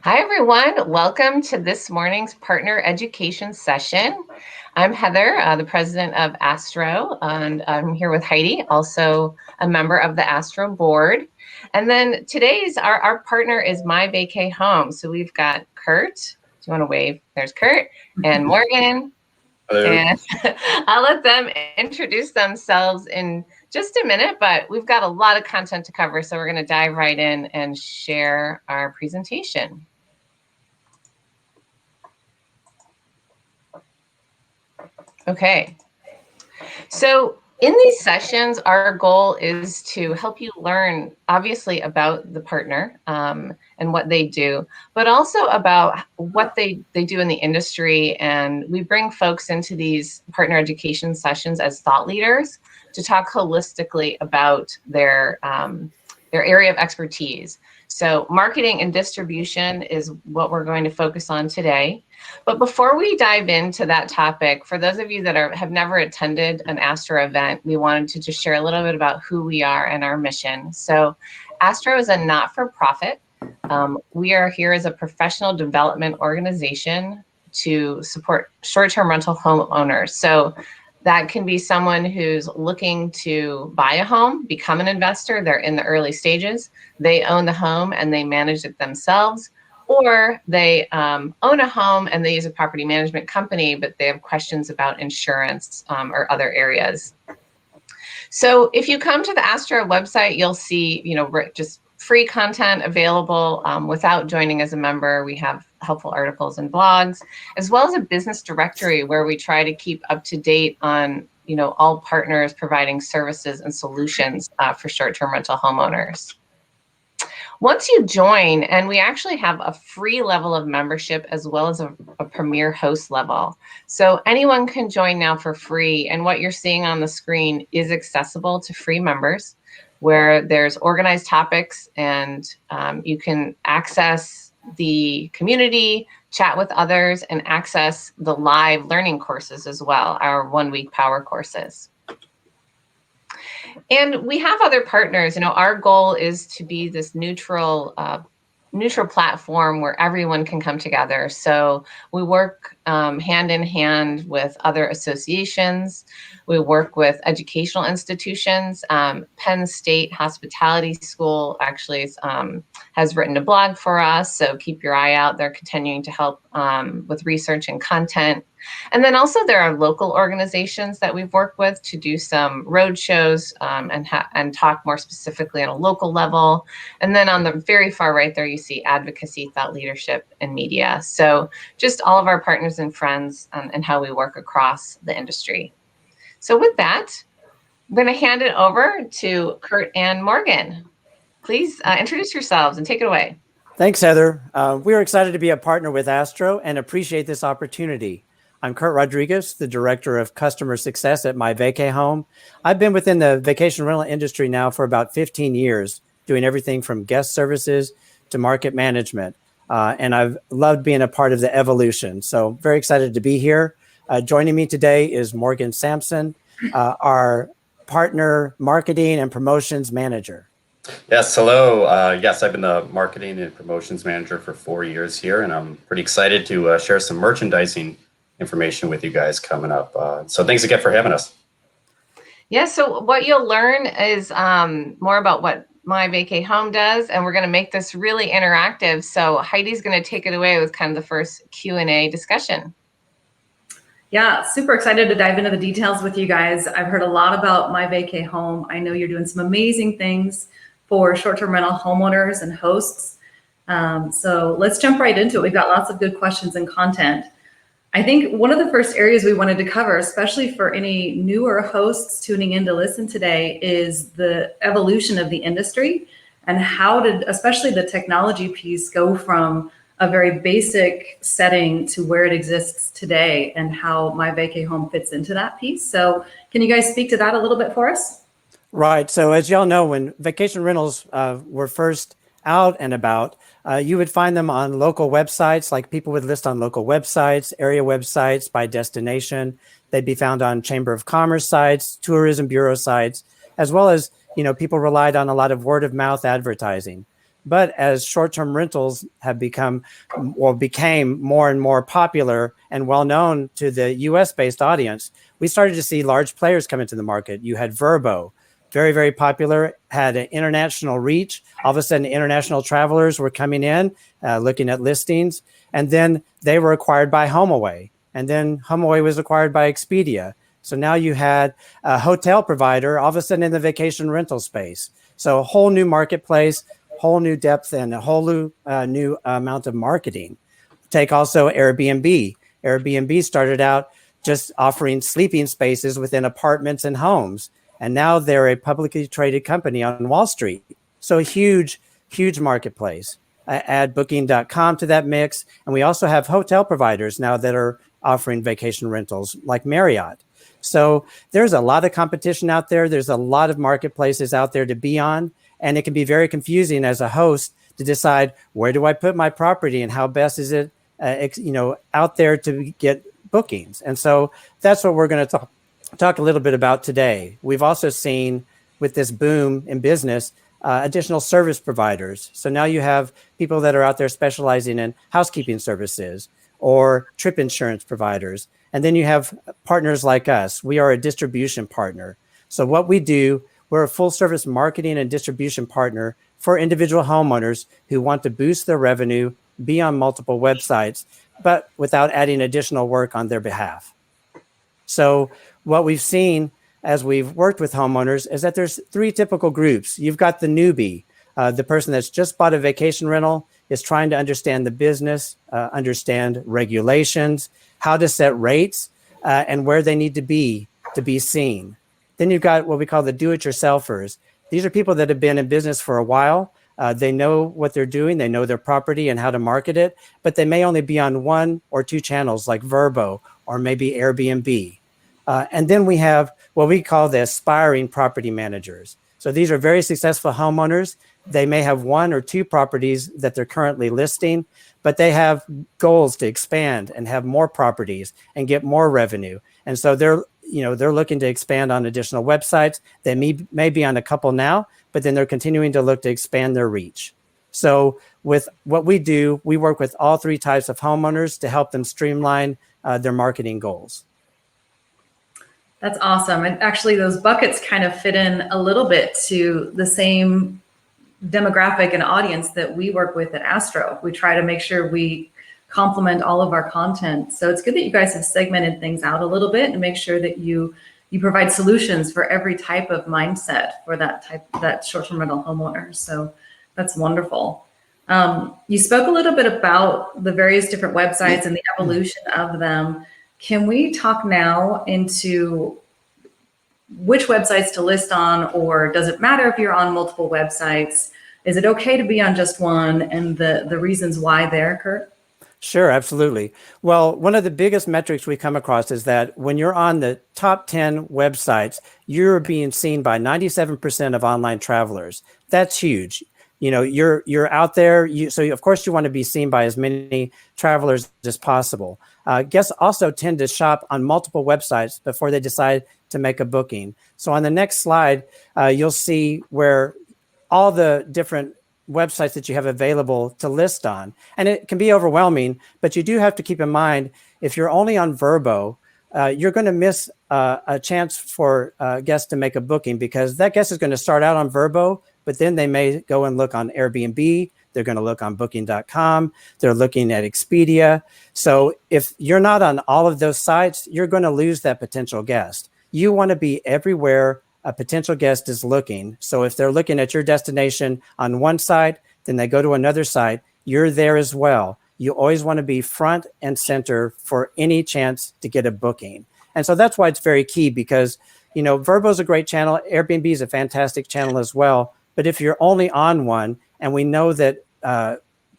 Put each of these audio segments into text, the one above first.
Hi, everyone. Welcome to this morning's partner education session. I'm Heather, the president of Astro, and I'm here with Heidi, also a member of the Astro board. And then today's our partner is MyVacayHome. So we've got Kurt. Do you want to wave? There's Kurt and Morgan. Hello. And I'll let them introduce themselves in just a minute, but we've got a lot of content to cover, so we're going to dive right in and share our presentation. Okay, so in these sessions, our goal is to help you learn, obviously, about the partner and what they do, but also about what they do in the industry. And we bring folks into these partner education sessions as thought leaders to talk holistically about their area of expertise. So marketing and distribution is what we're going to focus on today. But before we dive into that topic, for those of you that have never attended an Astro event, we wanted to just share a little bit about who we are and our mission. So Astro is a not-for-profit. We are here as a professional development organization to support short-term rental homeowners. So that can be someone who's looking to buy a home, become an investor. They're in the early stages. They own the home and they manage it themselves. Or they own a home and they use a property management company, but they have questions about insurance or other areas. So if you come to the Astro website, you'll see, just free content available without joining as a member. We have helpful articles and blogs, as well as a business directory where we try to keep up to date on, all partners providing services and solutions for short-term rental homeowners. Once you join, and we actually have a free level of membership as well as a premier host level. So anyone can join now for free. And what you're seeing on the screen is accessible to free members, where there's organized topics and you can access the community, chat with others, and access the live learning courses as well, our 1-week power courses. And we have other partners. Our goal is to be this neutral platform where everyone can come together. So we work hand in hand with other associations. We work with educational institutions. Penn State Hospitality School actually has written a blog for us, so keep your eye out. They're continuing to help with research and content. And then also there are local organizations that we've worked with to do some road shows and talk more specifically on a local level. And then on the very far right there, you see advocacy, thought leadership, and media. So just all of our partners and friends and how we work across the industry. So with that, I'm going to hand it over to Kurt and Morgan. Please introduce yourselves and take it away. Thanks, Heather. We are excited to be a partner with Astro and appreciate this opportunity. I'm Kurt Rodriguez, the Director of Customer Success at MyVacayHome. I've been within the vacation rental industry now for about 15 years, doing everything from guest services to market management. And I've loved being a part of the evolution. So very excited to be here. Joining me today is Morgan Sampson, our Partner Marketing and Promotions Manager. Yes, hello. Yes, I've been the Marketing and Promotions Manager for 4 years here, and I'm pretty excited to share some merchandising information with you guys coming up. So thanks again for having us. Yeah, so what you'll learn is more about what MyVacayHome does, and we're going to make this really interactive. So Heidi's going to take it away with kind of the first Q&A discussion. Yeah, super excited to dive into the details with you guys. I've heard a lot about MyVacayHome. I know you're doing some amazing things for short-term rental homeowners and hosts. So let's jump right into it. We've got lots of good questions and content. I think one of the first areas we wanted to cover, especially for any newer hosts tuning in to listen today, is the evolution of the industry and how did, especially the technology piece, go from a very basic setting to where it exists today and how MyVacayHome fits into that piece. So can you guys speak to that a little bit for us? Right. So as y'all know, when vacation rentals were first out and about, you would find them on local websites, like people would list on local websites, area websites by destination. They'd be found on Chamber of Commerce sites, tourism bureau sites, as well as, people relied on a lot of word of mouth advertising. But as short-term rentals have became more and more popular and well-known to the US-based audience, we started to see large players come into the market. You had Vrbo, very, very popular, had an international reach. All of a sudden, international travelers were coming in, looking at listings, and then they were acquired by HomeAway. And then HomeAway was acquired by Expedia. So now you had a hotel provider all of a sudden in the vacation rental space. So a whole new marketplace, whole new depth, and a whole new amount of marketing. Take also Airbnb. Airbnb started out just offering sleeping spaces within apartments and homes. And now they're a publicly traded company on Wall Street. So a huge, huge marketplace. Add Booking.com to that mix. And we also have hotel providers now that are offering vacation rentals like Marriott. So there's a lot of competition out there. There's a lot of marketplaces out there to be on. And it can be very confusing as a host to decide, where do I put my property and how best is it out there to get bookings. And so that's what we're going to talk a little bit about today. We've also seen with this boom in business, additional service providers. So now you have people that are out there specializing in housekeeping services or trip insurance providers. And then you have partners like us. We are a distribution partner. So what we do, we're a full service marketing and distribution partner for individual homeowners who want to boost their revenue, be on multiple websites, but without adding additional work on their behalf. So what we've seen as we've worked with homeowners is that there's three typical groups. You've got the newbie, the person that's just bought a vacation rental, is trying to understand the business, understand regulations, how to set rates, and where they need to be seen. Then you've got what we call the do-it-yourselfers. These are people that have been in business for a while. They know what they're doing. They know their property and how to market it, but they may only be on one or two channels like Vrbo or maybe Airbnb. And then we have what we call the aspiring property managers. So these are very successful homeowners. They may have one or two properties that they're currently listing, but they have goals to expand and have more properties and get more revenue. And so they're looking to expand on additional websites. They may be on a couple now, but then they're continuing to look to expand their reach. So with what we do, we work with all three types of homeowners to help them streamline their marketing goals. That's awesome. And actually those buckets kind of fit in a little bit to the same demographic and audience that we work with at Astro. We try to make sure we complement all of our content. So it's good that you guys have segmented things out a little bit and make sure that you provide solutions for every type of mindset for that short-term rental homeowner. So that's wonderful. You spoke a little bit about the various different websites and the evolution of them. Can we talk now into which websites to list on, or does it matter if you're on multiple websites? Is it okay to be on just one, and the reasons why there, Kurt? Sure, absolutely. Well, one of the biggest metrics we come across is that when you're on the top 10 websites, you're being seen by 97% of online travelers. That's huge. You're out there. So of course you want to be seen by as many travelers as possible. Guests also tend to shop on multiple websites before they decide to make a booking. So on the next slide, you'll see where all the different websites that you have available to list on. And it can be overwhelming, but you do have to keep in mind, if you're only on Vrbo, you're going to miss a chance for guests to make a booking, because that guest is going to start out on Vrbo, but then they may go and look on Airbnb. They're going to look on Booking.com. They're looking at Expedia. So if you're not on all of those sites, you're going to lose that potential guest. You want to be everywhere a potential guest is looking. So if they're looking at your destination on one site, then they go to another site, you're there as well. You always want to be front and center for any chance to get a booking. And so that's why it's very key, because, Vrbo is a great channel. Airbnb is a fantastic channel as well. But if you're only on one, and we know that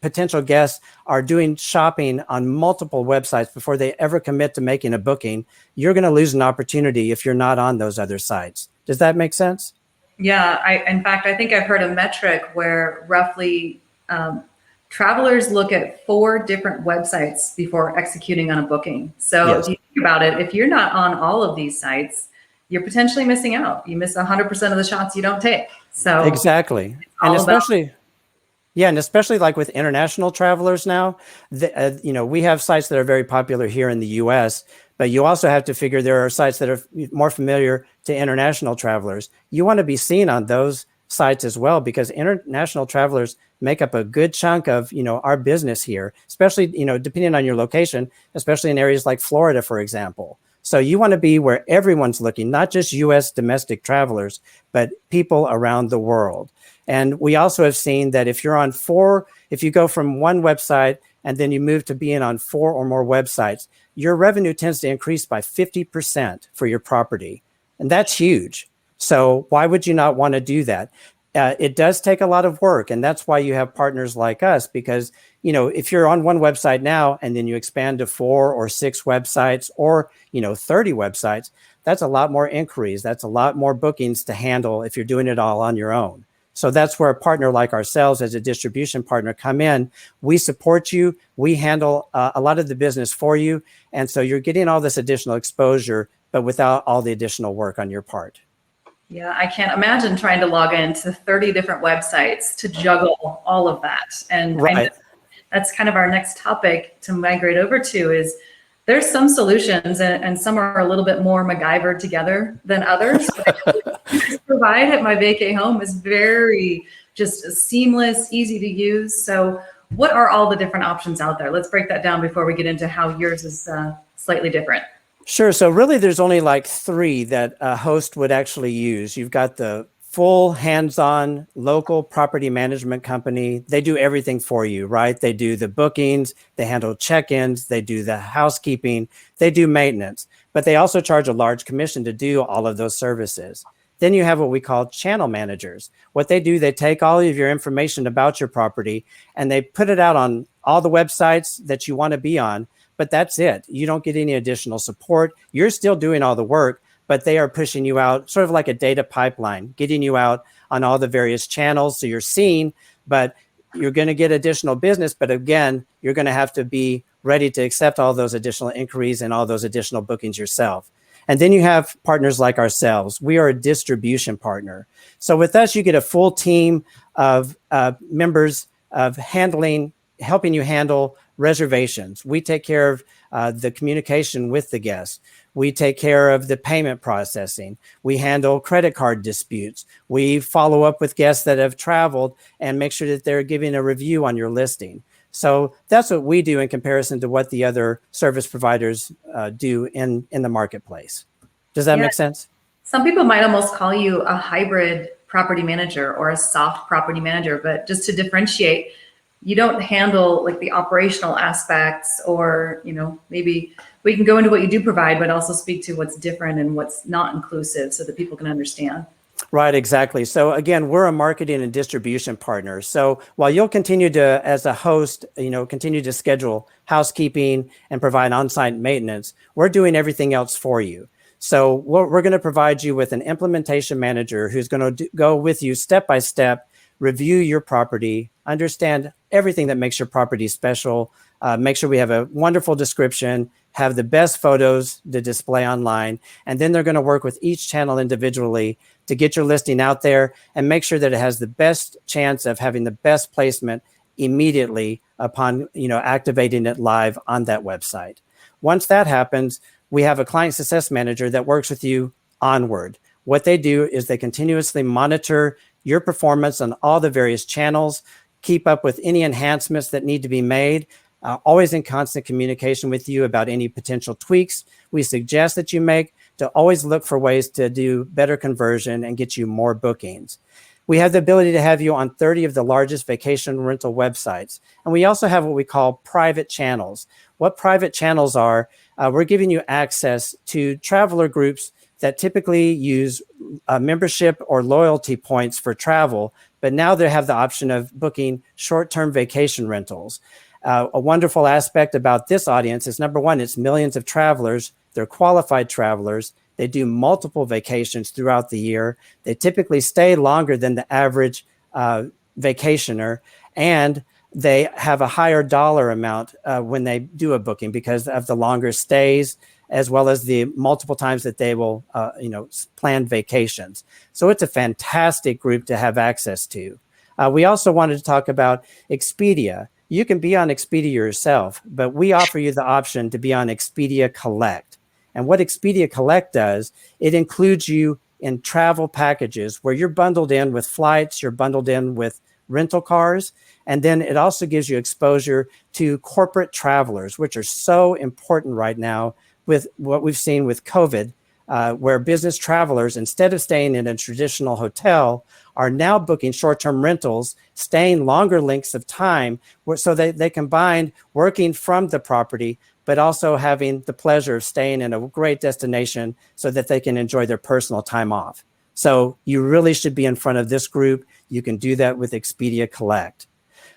potential guests are doing shopping on multiple websites before they ever commit to making a booking, you're going to lose an opportunity if you're not on those other sites. Does that make sense? Yeah. In fact, I think I've heard a metric where roughly travelers look at 4 different websites before executing on a booking. So Yes. If you think about it, if you're not on all of these sites, you're potentially missing out. You miss 100% of the shots you don't take. So Exactly. And especially, Yeah, and especially like with international travelers now, we have sites that are very popular here in the U.S., but you also have to figure there are sites that are more familiar to international travelers. You want to be seen on those sites as well, because international travelers make up a good chunk of, our business here, especially, depending on your location, especially in areas like Florida, for example. So you want to be where everyone's looking, not just U.S. domestic travelers, but people around the world. And we also have seen that if you go from one website and then you move to being on 4 or more websites, your revenue tends to increase by 50% for your property. And that's huge. So why would you not want to do that? It does take a lot of work. And that's why you have partners like us, because, if you're on one website now and then you expand to 4 or 6 websites or, 30 websites, that's a lot more inquiries. That's a lot more bookings to handle if you're doing it all on your own. So that's where a partner like ourselves as a distribution partner come in. We support you. We handle a lot of the business for you. And so you're getting all this additional exposure, but without all the additional work on your part. Yeah, I can't imagine trying to log into 30 different websites to juggle all of that. And right. That's kind of our next topic to migrate over to is there's some solutions and some are a little bit more MacGyvered together than others. Provide at MyVacayHome is very just seamless, easy to use. So what are all the different options out there? Let's break that down before we get into how yours is slightly different. Sure. So really there's only like 3 that a host would actually use. You've got the full hands-on local property management company. They do everything for you, right? They do the bookings, they handle check-ins, they do the housekeeping, they do maintenance, but they also charge a large commission to do all of those services. Then you have what we call channel managers. What they do, they take all of your information about your property and they put it out on all the websites that you want to be on, but that's it. You don't get any additional support. You're still doing all the work, but they are pushing you out sort of like a data pipeline, getting you out on all the various channels. So you're seen, but you're going to get additional business. But again, you're going to have to be ready to accept all those additional inquiries and all those additional bookings yourself. And then you have partners like ourselves. We are a distribution partner. So with us, you get a full team of members of helping you handle reservations. We take care of the communication with the guests. We take care of the payment processing. We handle credit card disputes. We follow up with guests that have traveled and make sure that they're giving a review on your listing. So that's what we do in comparison to what the other service providers do in the marketplace. Does that make sense? Some people might almost call you a hybrid property manager or a soft property manager, but just to differentiate, you don't handle like the operational aspects or, maybe we can go into what you do provide, but also speak to what's different and what's not inclusive so that people can understand. Right, exactly. So again, we're a marketing and distribution partner. So while you'll continue to, as a host, continue to schedule housekeeping and provide on-site maintenance, we're doing everything else for you. So we're going to provide you with an implementation manager who's going to go with you step by step, review your property, understand everything that makes your property special, make sure we have a wonderful description, have the best photos to display online, and then they're going to work with each channel individually to get your listing out there and make sure that it has the best chance of having the best placement immediately upon activating it live on that website. Once that happens, we have a client success manager that works with you onward. What they do is they continuously monitor your performance on all the various channels, keep up with any enhancements that need to be made, always in constant communication with you about any potential tweaks we suggest that you make, to always look for ways to do better conversion and get you more bookings. We have the ability to have you on 30 of the largest vacation rental websites. And we also have what we call private channels. What private channels are, we're giving you access to traveler groups that typically use membership or loyalty points for travel, but now they have the option of booking short-term vacation rentals. A wonderful aspect about this audience is, number one, it's millions of travelers. They're qualified travelers. They do multiple vacations throughout the year. They typically stay longer than the average vacationer, and they have a higher dollar amount when they do a booking because of the longer stays, as well as the multiple times that they will, plan vacations. So it's a fantastic group to have access to. We also wanted to talk about Expedia. You can be on Expedia yourself, but we offer you the option to be on Expedia Collect. And what Expedia Collect does, it includes you in travel packages where you're bundled in with flights, you're bundled in with rental cars, and then it also gives you exposure to corporate travelers, which are so important right now with what we've seen with COVID, where business travelers, instead of staying in a traditional hotel, are now booking short-term rentals, staying longer lengths of time, so they combine working from the property, but also having the pleasure of staying in a great destination so that they can enjoy their personal time off. So you really should be in front of this group. You can do that with Expedia Collect.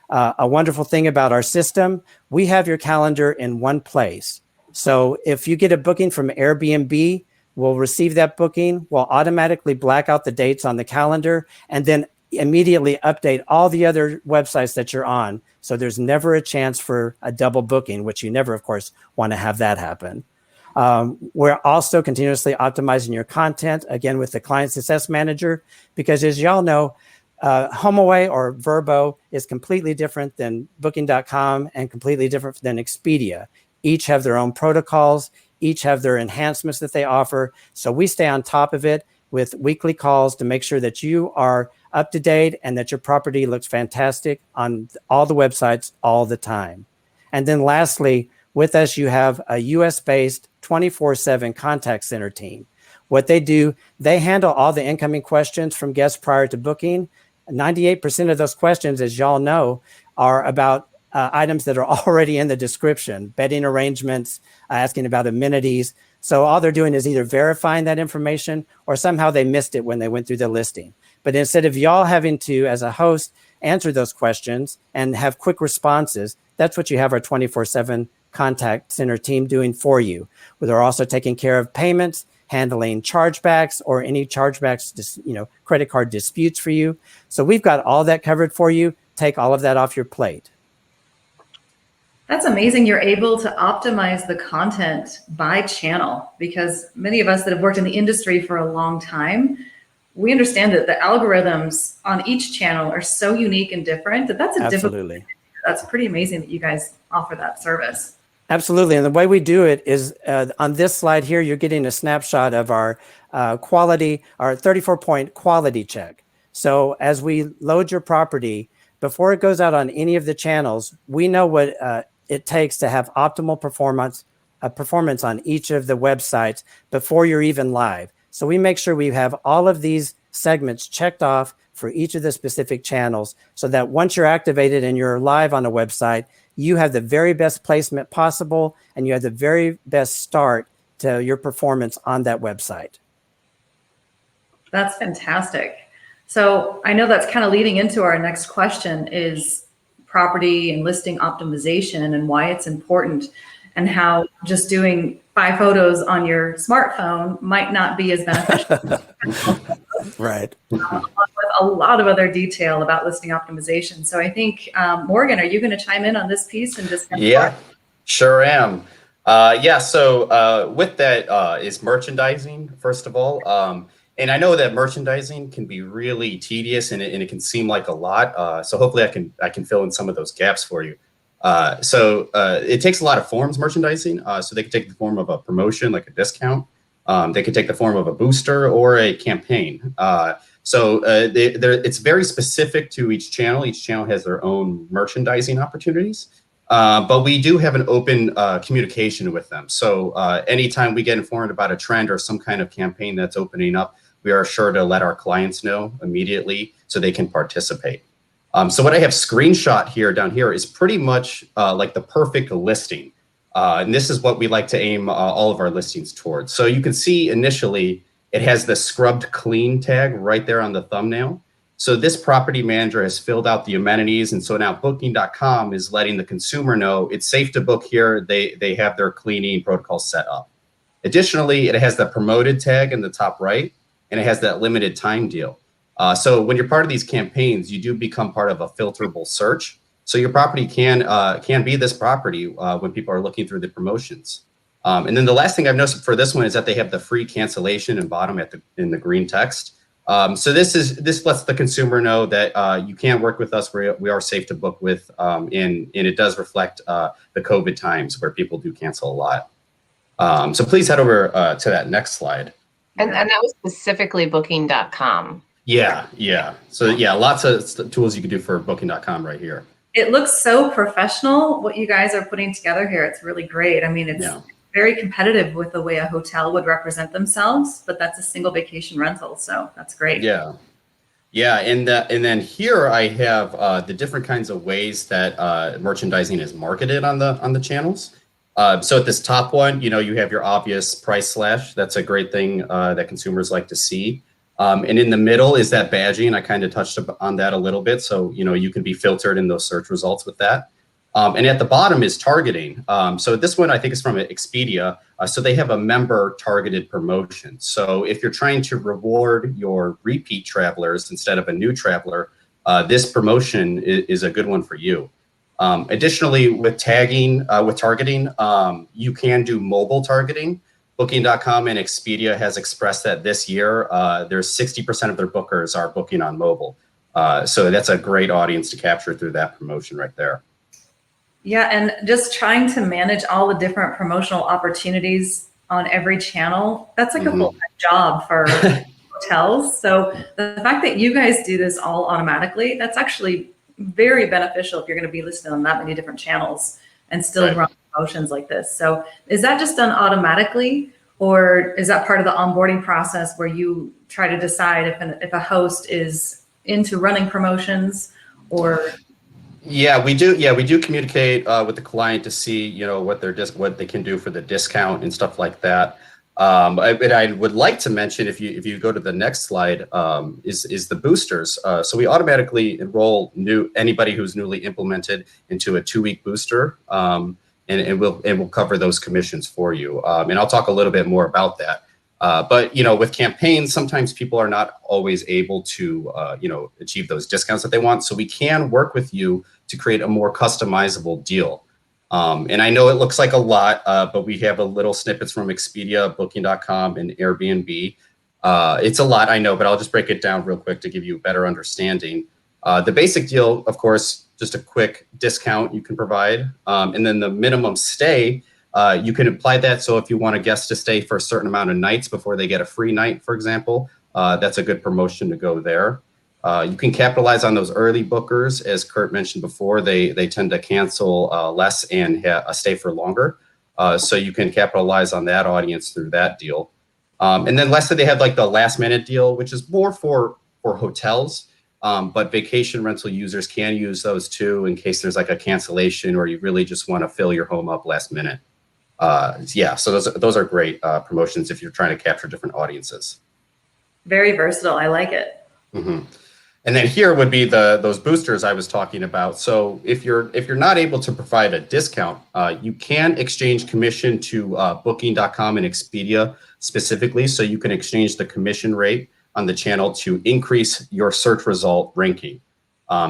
A wonderful thing about our system, we have your calendar in one place. So if you get a booking from Airbnb, we'll receive that booking, we'll automatically black out the dates on the calendar, and then immediately update all the other websites that you're on. So there's never a chance for a double booking, which you never, of course, want to have that happen. We're also continuously optimizing your content, again, with the Client Success Manager, because as y'all know, HomeAway or Vrbo is completely different than Booking.com and completely different than Expedia. Each have their own protocols, each have their enhancements that they offer. So we stay on top of it with weekly calls to make sure that you are up to date and that your property looks fantastic on all the websites all the time. And then lastly, with us, you have a US-based 24/7 contact center team. What they do, they handle all the incoming questions from guests prior to booking. 98% of those questions, as y'all know, are about items that are already in the description, bedding arrangements, asking about amenities. So all they're doing is either verifying that information or somehow they missed it when they went through the listing. But instead of y'all having to, as a host, answer those questions and have quick responses, that's what you have our 24/7 contact center team doing for you. Where they're also taking care of payments, handling chargebacks or any chargebacks, credit card disputes for you. So we've got all that covered for you. Take all of that off your plate. That's amazing. You're able to optimize the content by channel, because many of us that have worked in the industry for a long time, we understand that the algorithms on each channel are so unique and different that that's a Absolutely. difficult. That's pretty amazing that you guys offer that service. Absolutely. And the way we do it is on this slide here, you're getting a snapshot of our quality, our 34-point quality check. So as we load your property, before it goes out on any of the channels, we know what it takes to have optimal performance on each of the websites before you're even live. So we make sure we have all of these segments checked off for each of the specific channels so that once you're activated and you're live on a website, you have the very best placement possible and you have the very best start to your performance on that website. That's fantastic. So I know that's kind of leading into our next question is property and listing optimization and why it's important, and how just doing 5 photos on your smartphone might not be as beneficial. Right. With a lot of other detail about listing optimization. So I think, Morgan, are you going to chime in on this piece and just? Yeah, sure am. So with that is merchandising, first of all. And I know that merchandising can be really tedious and it can seem like a lot. So hopefully I can fill in some of those gaps for you. It takes a lot of forms, merchandising. So they can take the form of a promotion, like a discount. They could take the form of a booster or a campaign. It's very specific to each channel. Each channel has their own merchandising opportunities. But we do have an open communication with them. So anytime we get informed about a trend or some kind of campaign that's opening up, we are sure to let our clients know immediately so they can participate. So what I have screenshot here down here is pretty much like the perfect listing. And this is what we like to aim all of our listings towards. So you can see initially it has the scrubbed clean tag right there on the thumbnail. So this property manager has filled out the amenities. And so now Booking.com is letting the consumer know it's safe to book here. They have their cleaning protocol set up. Additionally, it has the promoted tag in the top right, and it has that limited time deal. So when you're part of these campaigns, you do become part of a filterable search. So your property can be this property when people are looking through the promotions. And then the last thing I've noticed for this one is that they have the free cancellation in bottom in the green text. So this lets the consumer know that you can work with us. We are safe to book with, and it does reflect the COVID times where people do cancel a lot. So please head over to that next slide. And that was specifically booking.com. Yeah. So yeah, lots of tools you can do for booking.com right here. It looks so professional, what you guys are putting together here. It's really great. I mean, it's very competitive with the way a hotel would represent themselves, but that's a single vacation rental. So that's great. Yeah. And then here I have the different kinds of ways that merchandising is marketed on the channels. So at this top one, you have your obvious price slash. That's a great thing that consumers like to see. And in the middle is that badging. I kind of touched on that a little bit. So, you can be filtered in those search results with that. And at the bottom is targeting. So this one I think is from Expedia. So they have a member targeted promotion. So if you're trying to reward your repeat travelers instead of a new traveler, this promotion is a good one for you. Additionally, with targeting, you can do mobile targeting. Booking.com and Expedia has expressed that this year, there's 60% of their bookers are booking on mobile. So that's a great audience to capture through that promotion right there. Yeah, and just trying to manage all the different promotional opportunities on every channel, that's like a full-time job for hotels. So the fact that you guys do this all automatically, that's actually very beneficial if you're going to be listed on that many different channels and still run promotions like this. So is that just done automatically, or is that part of the onboarding process where you try to decide if a host is into running promotions or? Yeah, we do communicate with the client to see, what they can do for the discount and stuff like that. I would like to mention, if you go to the next slide, is the boosters. So we automatically enroll anybody who's newly implemented into a 2-week booster, and we'll cover those commissions for you. And I'll talk a little bit more about that. But with campaigns, sometimes people are not always able to achieve those discounts that they want. So we can work with you to create a more customizable deal. And I know it looks like a lot, but we have a little snippets from Expedia, Booking.com, and Airbnb. It's a lot, I know, but I'll just break it down real quick to give you a better understanding. The basic deal, of course, just a quick discount you can provide. And then the minimum stay, you can apply that. So if you want a guest to stay for a certain amount of nights before they get a free night, for example, that's a good promotion to go there. You can capitalize on those early bookers. As Kurt mentioned before, they tend to cancel less and stay for longer. So you can capitalize on that audience through that deal. And then lastly, they have like the last minute deal, which is more for hotels. But vacation rental users can use those too in case there's like a cancellation or you really just want to fill your home up last minute. So those are great promotions if you're trying to capture different audiences. Very versatile. I like it. And then here would be those boosters I was talking about. So if you're not able to provide a discount, you can exchange commission to Booking.com and Expedia specifically. So you can exchange the commission rate on the channel to increase your search result ranking.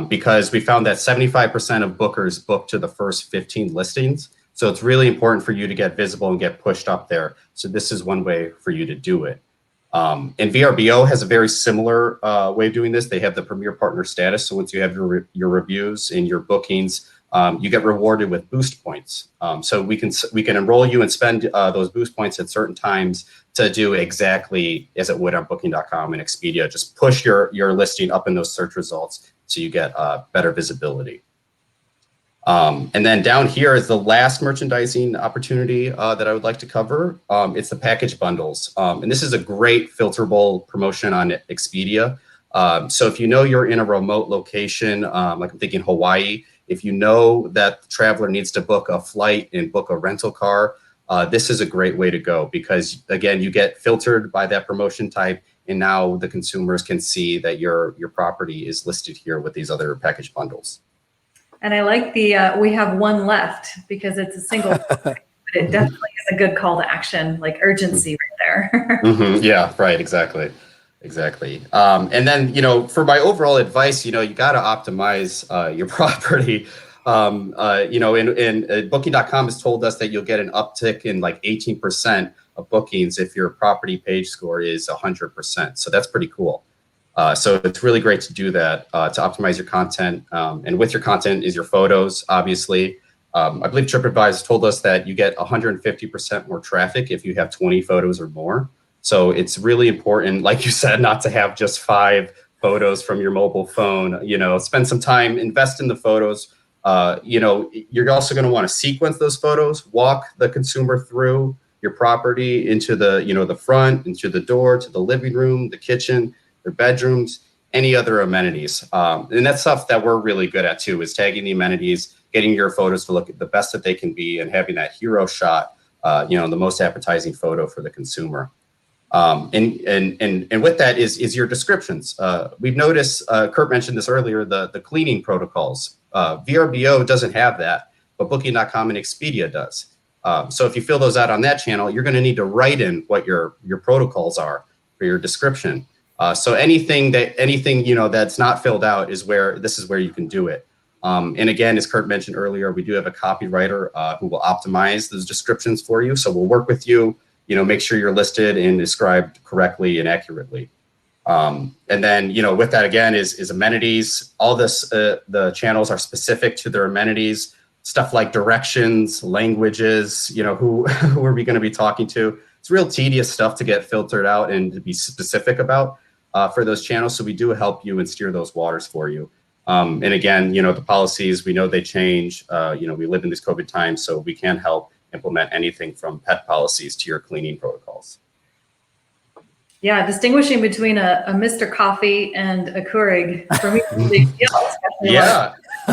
Because we found that 75% of bookers book to the first 15 listings. So it's really important for you to get visible and get pushed up there. So this is one way for you to do it. And VRBO has a very similar way of doing this. They have the premier partner status. So once you have your reviews and your bookings, you get rewarded with boost points. So we can enroll you and spend those boost points at certain times to do exactly as it would on Booking.com and Expedia. Just push your listing up in those search results so you get better visibility. And then down here is the last merchandising opportunity that I would like to cover. It's the package bundles. And this is a great filterable promotion on Expedia. So if you know you're in a remote location, like I'm thinking Hawaii, if you know that the traveler needs to book a flight and book a rental car, this is a great way to go because, again, you get filtered by that promotion type. And now the consumers can see that your property is listed here with these other package bundles. And I like the, we have one left because it's a single, but it definitely is a good call to action, like urgency right there. Yeah, right. Exactly. And then, for my overall advice, you got to optimize your property. And Booking.com has told us that you'll get an uptick in like 18% of bookings if your property page score is 100%. So that's pretty cool. So it's really great to do that, to optimize your content. And with your content is your photos, obviously. I believe TripAdvisor told us that you get 150% more traffic if you have 20 photos or more. So it's really important, like you said, not to have just 5 photos from your mobile phone. Spend some time, invest in the photos. You're also going to want to sequence those photos, walk the consumer through your property into the front, into the door, to the living room, the kitchen, their bedrooms, any other amenities. And that's stuff that we're really good at too, is tagging the amenities, getting your photos to look at the best that they can be, and having that hero shot, the most appetizing photo for the consumer. And with that is your descriptions. We've noticed, Kurt mentioned this earlier, the cleaning protocols. VRBO doesn't have that, but Booking.com and Expedia does. So if you fill those out on that channel, you're going to need to write in what your protocols are for your description. So anything that's not filled out is where you can do it. And again, as Kurt mentioned earlier, we do have a copywriter who will optimize those descriptions for you. So we'll work with you, make sure you're listed and described correctly and accurately. And then, with that again is amenities. All this, the channels are specific to their amenities, stuff like directions, languages, who are we going to be talking to? It's real tedious stuff to get filtered out and to be specific about for those channels. So we do help you and steer those waters for you. And again, the policies, we know they change. We live in these COVID times, so we can help implement anything from pet policies to your cleaning protocols. Yeah, distinguishing between a Mr. Coffee and a Keurig for me is a big deal.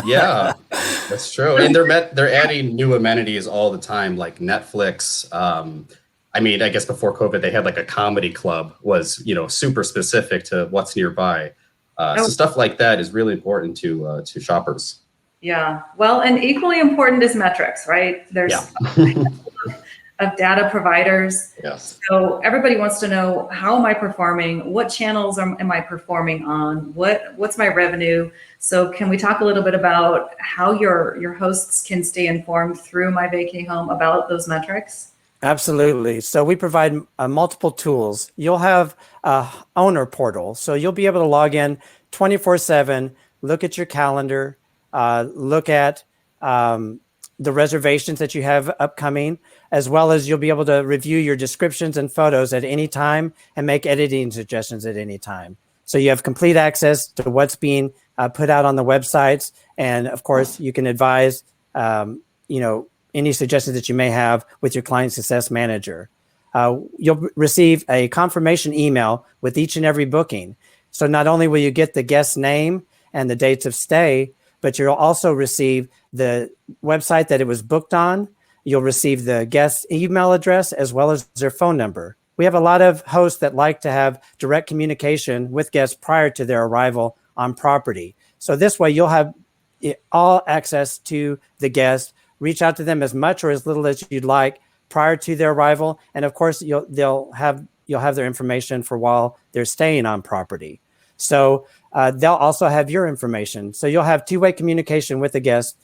Yeah, that's true. And they're adding new amenities all the time, like Netflix. I guess before COVID, they had like a comedy club was, super specific to what's nearby. So stuff like that is really important to shoppers. Yeah, well, and equally important is metrics, right? There's of data providers. Yes. So everybody wants to know, how am I performing? What channels am I performing on? What's my revenue? So can we talk a little bit about how your hosts can stay informed through MyVacayHome about those metrics? Absolutely. So we provide multiple tools. You'll have a owner portal. So you'll be able to log in 24/7, look at your calendar, look at the reservations that you have upcoming, as well as you'll be able to review your descriptions and photos at any time and make editing suggestions at any time. So you have complete access to what's being put out on the websites. And of course, you can advise, any suggestions that you may have with your client success manager. You'll receive a confirmation email with each and every booking. So not only will you get the guest name and the dates of stay, but you'll also receive the website that it was booked on. You'll receive the guest email address as well as their phone number. We have a lot of hosts that like to have direct communication with guests prior to their arrival on property. So this way you'll have all access to the guest, reach out to them as much or as little as you'd like prior to their arrival. And of course, you'll have their information for while they're staying on property. So they'll also have your information. So you'll have two-way communication with the guest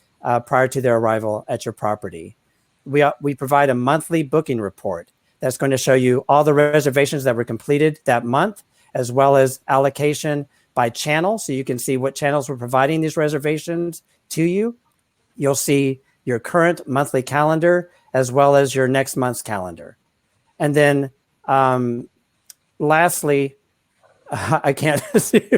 prior to their arrival at your property. We provide a monthly booking report that's going to show you all the reservations that were completed that month, as well as allocation by channel. So you can see what channels were providing these reservations to you. You'll see your current monthly calendar, as well as your next month's calendar. And then lastly, I can't see,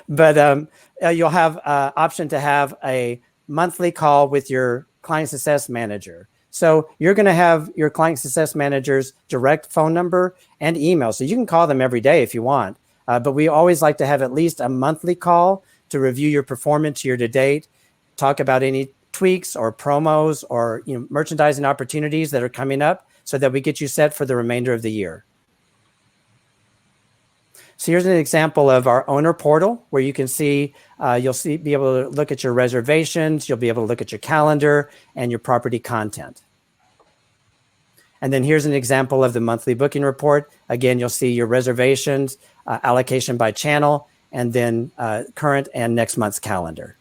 but you'll have option to have a monthly call with your client success manager. So you're going to have your client success manager's direct phone number and email. So you can call them every day if you want. But we always like to have at least a monthly call to review your performance year to date, talk about any tweaks or promos or merchandising opportunities that are coming up so that we get you set for the remainder of the year. So here's an example of our owner portal where you can see, be able to look at your reservations, you'll be able to look at your calendar and your property content. And then here's an example of the monthly booking report. Again, you'll see your reservations, allocation by channel, and then current and next month's calendar.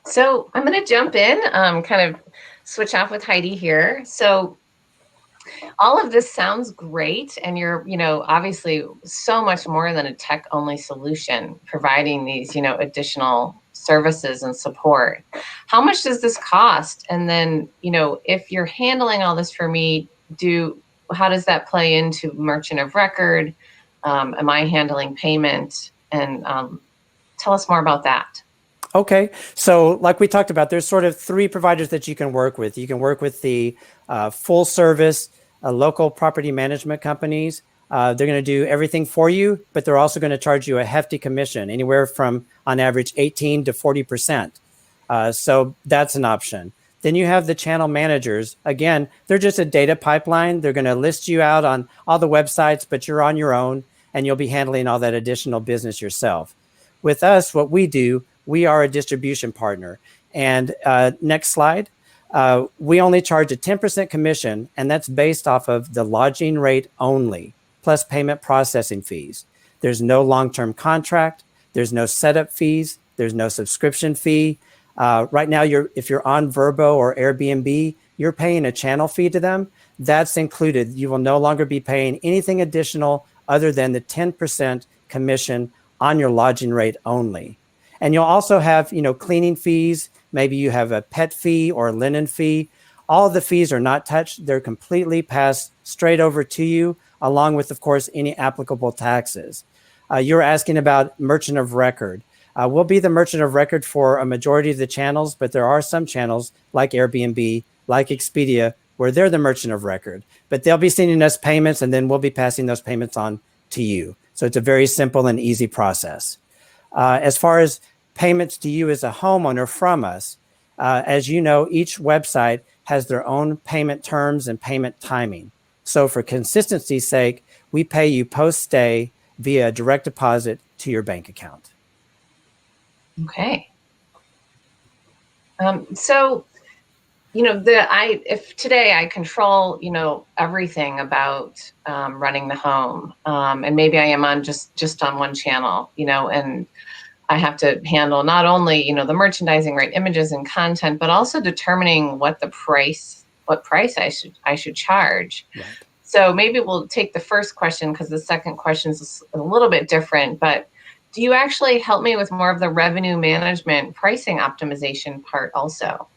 So I'm going to jump in, kind of switch off with Heidi here. So All of this sounds great. And you're, obviously so much more than a tech only solution, providing these, additional services and support. How much does this cost? And then, if you're handling all this for me, how does that play into merchant of record? Am I handling payment? And tell us more about that. Okay, so like we talked about, there's sort of three providers that you can work with. You can work with the full service local property management companies. They're going to do everything for you, but they're also going to charge you a hefty commission, anywhere from on average 18 to 40%. So that's an option. Then you have the channel managers. Again, they're just a data pipeline. They're going to list you out on all the websites, but you're on your own and you'll be handling all that additional business yourself. With us, what we do, we are a distribution partner. And next slide. We only charge a 10% commission, and that's based off of the lodging rate only, plus payment processing fees. There's no long-term contract. There's no setup fees. There's no subscription fee. Right now, if you're on Vrbo or Airbnb, you're paying a channel fee to them. That's included. You will no longer be paying anything additional other than the 10% commission on your lodging rate only. And you'll also have, cleaning fees. Maybe you have a pet fee or a linen fee. All of the fees are not touched. They're completely passed straight over to you, along with, of course, any applicable taxes. You're asking about merchant of record. We'll be the merchant of record for a majority of the channels, but there are some channels like Airbnb, like Expedia, where they're the merchant of record. But they'll be sending us payments, and then we'll be passing those payments on to you. So it's a very simple and easy process. As far as payments to you as a homeowner from us, as you know, each website has their own payment terms and payment timing. So for consistency's sake, we pay you post-stay via direct deposit to your bank account. Okay. So, if today I control, everything about running the home, and maybe I am on just on one channel, and I have to handle not only, the merchandising, right, images and content, but also determining what price I should charge. Right. So maybe we'll take the first question because the second question is a little bit different, but do you actually help me with more of the revenue management pricing optimization part also?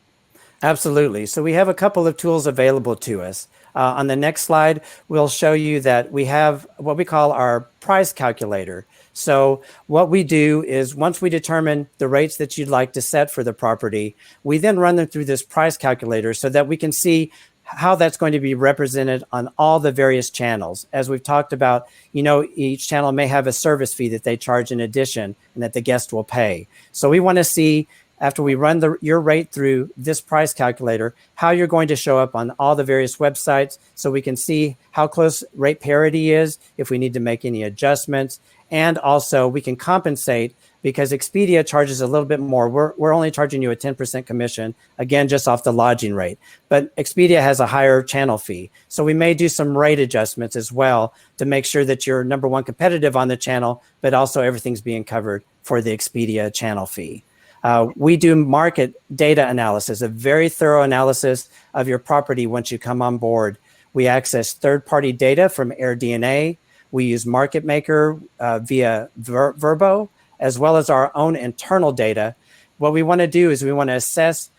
Absolutely. So we have a couple of tools available to us. On the next slide, we'll show you that we have what we call our price calculator. So what we do is once we determine the rates that you'd like to set for the property, we then run them through this price calculator so that we can see how that's going to be represented on all the various channels. As we've talked about, each channel may have a service fee that they charge in addition and that the guest will pay. So we want to see, after we run your rate through this price calculator, how you're going to show up on all the various websites so we can see how close rate parity is, if we need to make any adjustments. And also we can compensate because Expedia charges a little bit more. We're only charging you a 10% commission, again, just off the lodging rate. But Expedia has a higher channel fee. So we may do some rate adjustments as well to make sure that you're, number one, competitive on the channel, but also everything's being covered for the Expedia channel fee. We do market data analysis, a very thorough analysis of your property once you come on board. We access third-party data from AirDNA. We use Market Maker via Vrbo, as well as our own internal data. What we want to do is we want to assess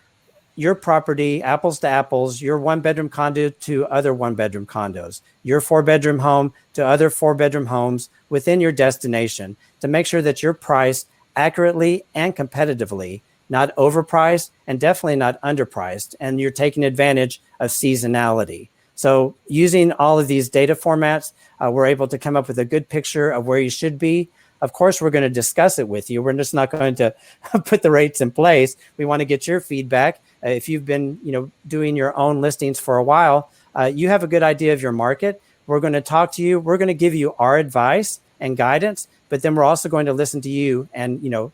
your property, apples to apples, your one-bedroom condo to other one-bedroom condos, your four-bedroom home to other four-bedroom homes within your destination to make sure that you're priced accurately and competitively, not overpriced and definitely not underpriced, and you're taking advantage of seasonality. So using all of these data formats, we're able to come up with a good picture of where you should be. Of course, we're going to discuss it with you. We're just not going to put the rates in place. We want to get your feedback. If you've been, doing your own listings for a while, you have a good idea of your market. We're going to talk to you. We're going to give you our advice and guidance, but then we're also going to listen to you and,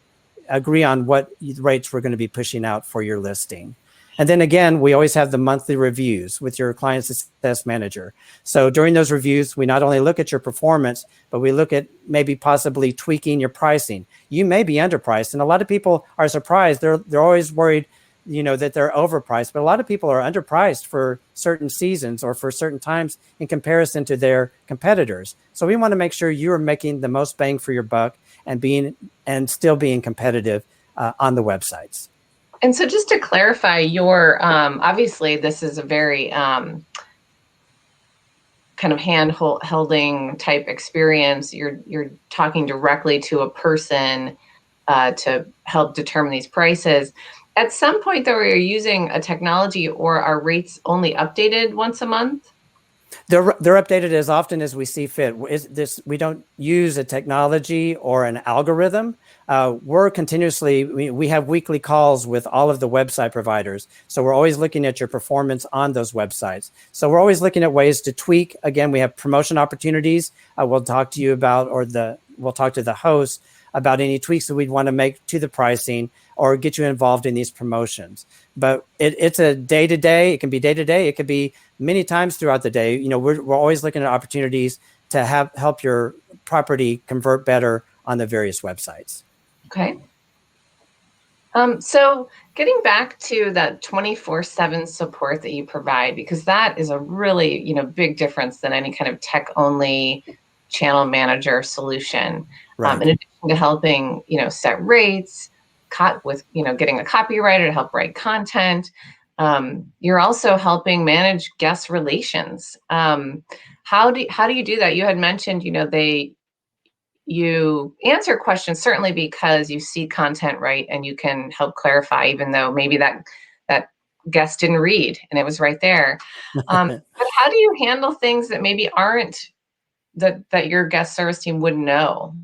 agree on what rates we're going to be pushing out for your listing. And then again, we always have the monthly reviews with your client success manager. So during those reviews, we not only look at your performance, but we look at maybe possibly tweaking your pricing. You may be underpriced, and a lot of people are surprised. They're always worried that they're overpriced, but a lot of people are underpriced for certain seasons or for certain times in comparison to their competitors. So we want to make sure you're making the most bang for your buck and still being competitive on the websites. And so just to clarify, your obviously this is a very kind of hand-holding type experience. You're talking directly to a person to help determine these prices. At some point, though, you're using a technology, or are rates only updated once a month? They're updated as often as we see fit. We don't use a technology or an algorithm. We're continuously, we have weekly calls with all of the website providers. So we're always looking at your performance on those websites. So we're always looking at ways to tweak. Again, we have promotion opportunities. We'll talk to you about, we'll talk to the host about any tweaks that we'd want to make to the pricing or get you involved in these promotions. But it's a day-to-day. It can be day-to-day. It could be many times throughout the day. We're always looking at opportunities to help your property convert better on the various websites. Okay. So getting back to that 24/7 support that you provide, because that is a really, big difference than any kind of tech-only channel manager solution. Right. In addition to helping, set rates, with, getting a copywriter to help write content, you're also helping manage guest relations. How do you do that? You had mentioned, you answer questions certainly because you see content right and you can help clarify, even though maybe that guest didn't read and it was right there. But how do you handle things that maybe aren't that your guest service team wouldn't know?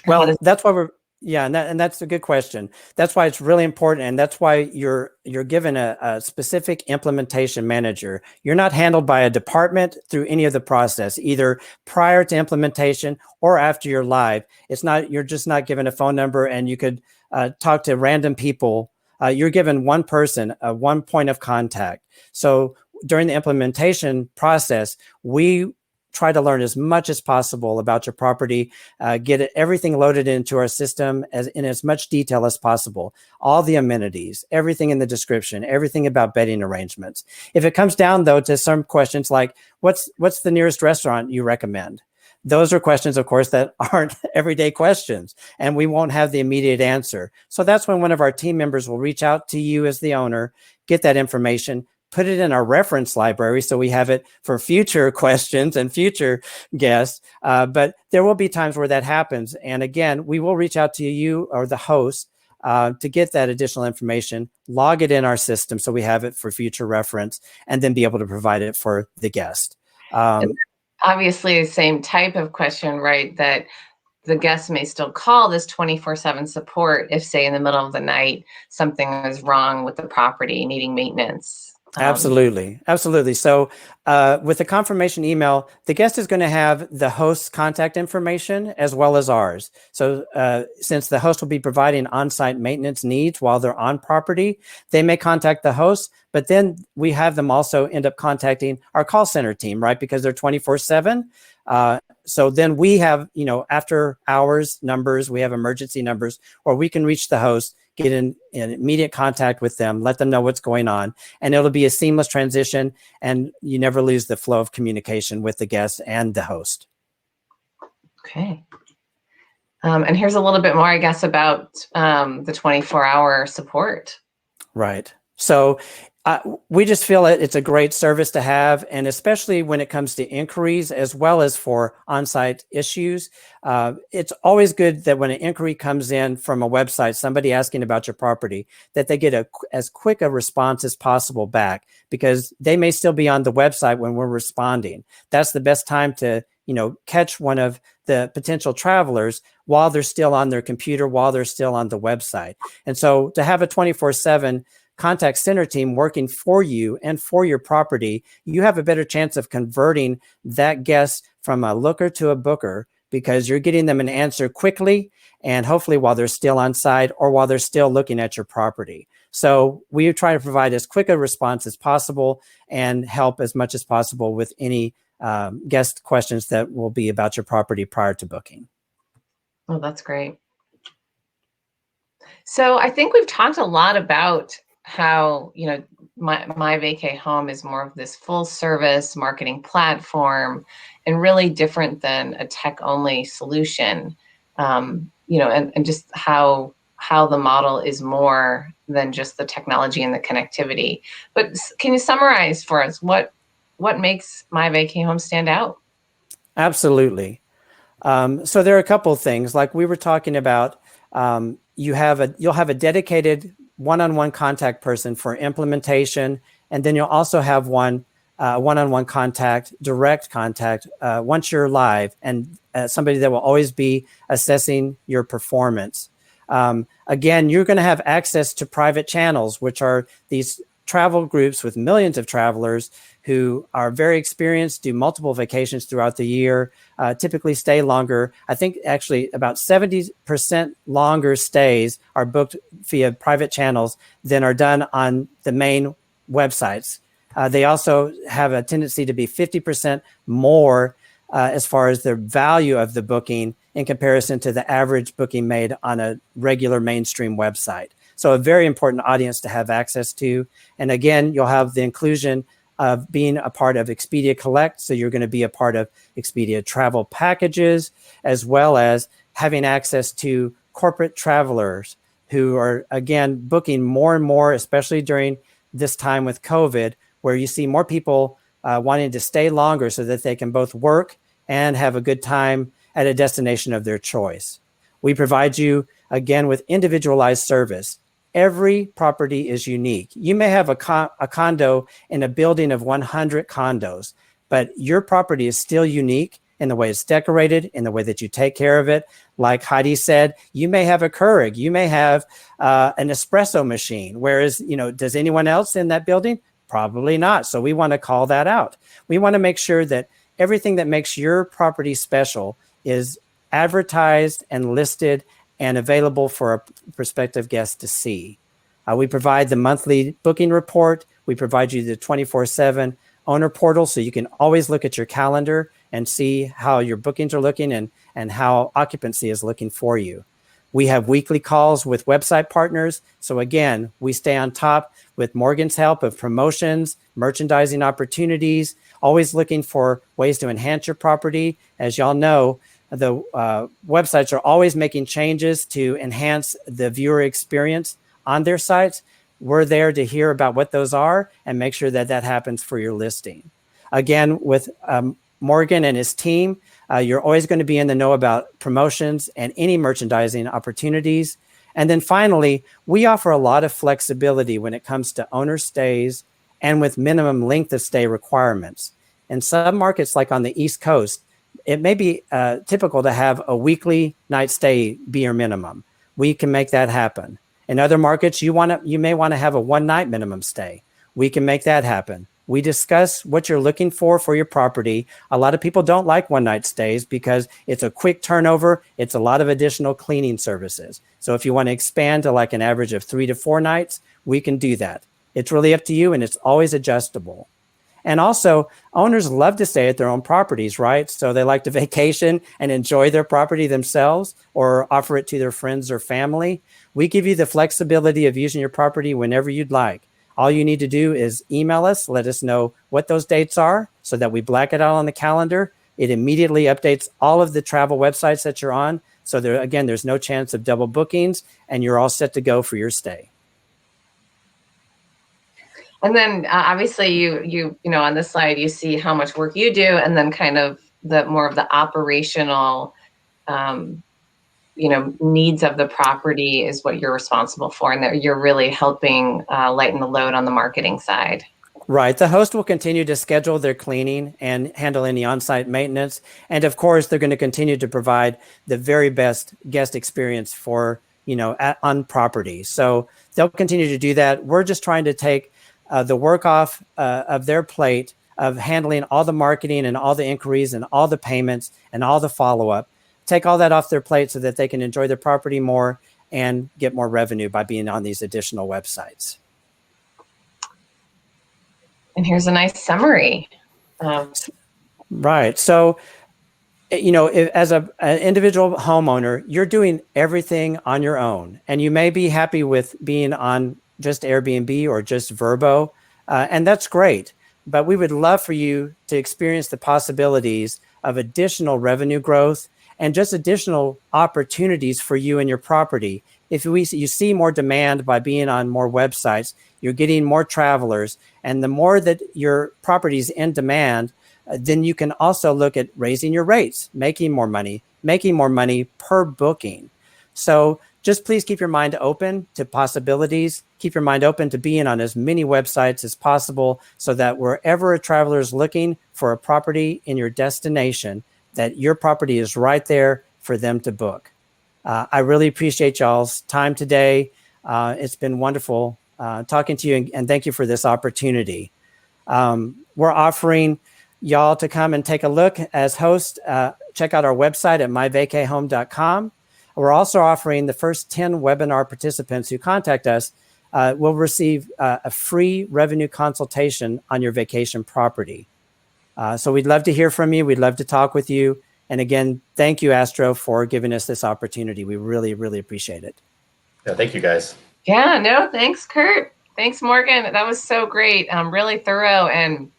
Well, that's why and that's a good question. That's why it's really important, and that's why you're given a specific implementation manager. You're not handled by a department through any of the process, either prior to implementation or after you're live. You're just not given a phone number and you could talk to random people. You're given one person, one point of contact. So during the implementation process, we try to learn as much as possible about your property, get everything loaded into our system in as much detail as possible. All the amenities, everything in the description, everything about bedding arrangements. If it comes down, though, to some questions like, what's the nearest restaurant you recommend? Those are questions, of course, that aren't everyday questions, and we won't have the immediate answer. So that's when one of our team members will reach out to you as the owner, get that information, put it in our reference library so we have it for future questions and future guests. But there will be times where that happens. And again, we will reach out to you or the host to get that additional information, log it in our system so we have it for future reference, and then be able to provide it for the guest. Obviously, the same type of question, right? That the guest may still call this 24/7 support if, say, in the middle of the night, something is wrong with the property needing maintenance. Absolutely. So with the confirmation email, the guest is going to have the host's contact information as well as ours. So since the host will be providing on-site maintenance needs while they're on property, they may contact the host, but then we have them also end up contacting our call center team, right? Because they're 24/7. So then we have, after hours numbers, we have emergency numbers where we can reach the host, get in immediate contact with them, let them know what's going on, and it'll be a seamless transition, and you never lose the flow of communication with the guest and the host. Okay. And here's a little bit more, I guess, about the 24-hour support. Right. So we just feel it's a great service to have, and especially when it comes to inquiries as well as for on-site issues. It's always good that when an inquiry comes in from a website, somebody asking about your property, that they get as quick a response as possible back, because they may still be on the website when we're responding. That's the best time to catch one of the potential travelers while they're still on their computer, while they're still on the website. And so to have a 24/7 contact center team working for you and for your property, you have a better chance of converting that guest from a looker to a booker, because you're getting them an answer quickly and hopefully while they're still on site or while they're still looking at your property. So we try to provide as quick a response as possible and help as much as possible with any guest questions that will be about your property prior to booking. Oh, that's great. So I think we've talked a lot about how, MyVacayHome is more of this full service marketing platform and really different than a tech only solution. And just how the model is more than just the technology and the connectivity. But can you summarize for us what makes MyVacayHome stand out? Absolutely. So there are a couple of things, like we were talking about. You'll have a dedicated one-on-one contact person for implementation, and then you'll also have one-on-one contact, direct contact once you're live, and somebody that will always be assessing your performance. Again, you're going to have access to private channels, which are these travel groups with millions of travelers who are very experienced, do multiple vacations throughout the year, typically stay longer. I think actually about 70% longer stays are booked via private channels than are done on the main websites. They also have a tendency to be 50% more as far as the value of the booking in comparison to the average booking made on a regular mainstream website. So a very important audience to have access to. And again, you'll have the inclusion of being a part of Expedia Collect. So you're going to be a part of Expedia travel packages, as well as having access to corporate travelers who are, again, booking more and more, especially during this time with COVID, where you see more people wanting to stay longer so that they can both work and have a good time at a destination of their choice. We provide you, again, with individualized service. Every property is unique. You may have a condo in a building of 100 condos, but your property is still unique in the way it's decorated, in the way that you take care of it. Like Heidi said, you may have a Keurig, you may have an espresso machine, whereas, does anyone else in that building? Probably not. So we want to call that out. We want to make sure that everything that makes your property special is advertised and listed and available for a prospective guest to see. We provide the monthly booking report. We provide you the 24/7 owner portal, so you can always look at your calendar and see how your bookings are looking and how occupancy is looking for you. We have weekly calls with website partners. So again, we stay on top with Morgan's help of promotions, merchandising opportunities, always looking for ways to enhance your property. As y'all know, the websites are always making changes to enhance the viewer experience on their sites. We're there to hear about what those are and make sure that that happens for your listing. Again, with Morgan and his team, you're always going to be in the know about promotions and any merchandising opportunities. And then finally, we offer a lot of flexibility when it comes to owner stays and with minimum length of stay requirements. In some markets, like on the East Coast, it may be typical to have a weekly night stay be your minimum. We can make that happen. In other markets, you may want to have a one-night minimum stay. We can make that happen. We discuss what you're looking for your property. A lot of people don't like one-night stays because it's a quick turnover. It's a lot of additional cleaning services. So if you want to expand to like an average of 3 to 4 nights, we can do that. It's really up to you, and it's always adjustable. And also, owners love to stay at their own properties, right? So they like to vacation and enjoy their property themselves or offer it to their friends or family. We give you the flexibility of using your property whenever you'd like. All you need to do is email us, let us know what those dates are so that we black it out on the calendar. It immediately updates all of the travel websites that you're on. So there's no chance of double bookings, and you're all set to go for your stay. And then obviously you on this slide, you see how much work you do, and then kind of the more of the operational, needs of the property is what you're responsible for, and that you're really helping lighten the load on the marketing side. Right. The host will continue to schedule their cleaning and handle any on-site maintenance. And of course, they're going to continue to provide the very best guest experience for, on property. So they'll continue to do that. We're just trying to take the work off of their plate of handling all the marketing and all the inquiries and all the payments and all the follow-up. Take all that off their plate so that they can enjoy their property more and get more revenue by being on these additional websites. And here's a nice summary. Right. So, as an individual homeowner, you're doing everything on your own, and you may be happy with being on just Airbnb or just Verbo, and that's great. But we would love for you to experience the possibilities of additional revenue growth and just additional opportunities for you and your property. If you see more demand by being on more websites, you're getting more travelers, and the more that your property is in demand, then you can also look at raising your rates, making more money per booking. So just please keep your mind open to possibilities. Keep your mind open to being on as many websites as possible so that wherever a traveler is looking for a property in your destination, that your property is right there for them to book. I really appreciate y'all's time today. It's been wonderful talking to you, and thank you for this opportunity. We're offering y'all to come and take a look as host. Check out our website at myvacayhome.com. We're also offering the first 10 webinar participants who contact us will receive a free revenue consultation on your vacation property. So we'd love to hear from you. We'd love to talk with you. And again, thank you, Astro, for giving us this opportunity. We really, really appreciate it. Yeah, thank you, guys. Yeah, no, thanks, Kurt. Thanks, Morgan. That was so great. Really thorough and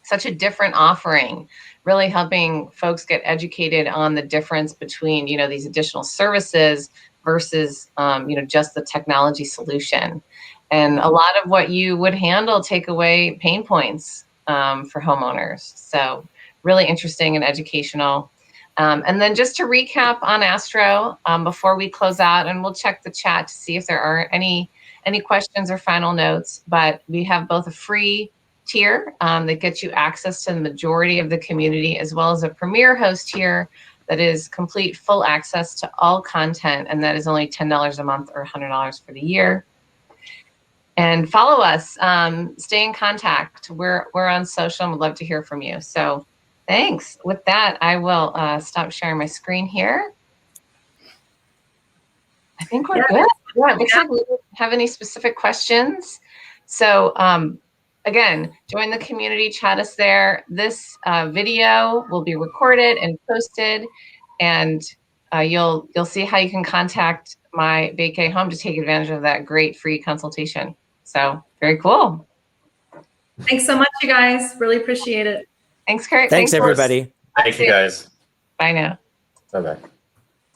such a different offering, really helping folks get educated on the difference between, these additional services versus, just the technology solution. And a lot of what you would handle take away pain points for homeowners. So really interesting and educational. And then just to recap on Astro before we close out, and we'll check the chat to see if there are any questions or final notes, but we have both a free tier that gets you access to the majority of the community, as well as a premier host tier that is complete full access to all content, and that is only $10 a month or $100 for the year. And follow us, stay in contact. We're on social and would love to hear from you. So thanks. With that, I will stop sharing my screen here. I think we're good. Yeah, it looks like we don't have any specific questions. So again, join the community, chat us there. This video will be recorded and posted, and you'll see how you can contact MyVacayHome to take advantage of that great free consultation. So very cool. Thanks so much, you guys. Really appreciate it. Thanks, Kurt. Thanks everybody. Thank you, guys. Bye now. Bye-bye.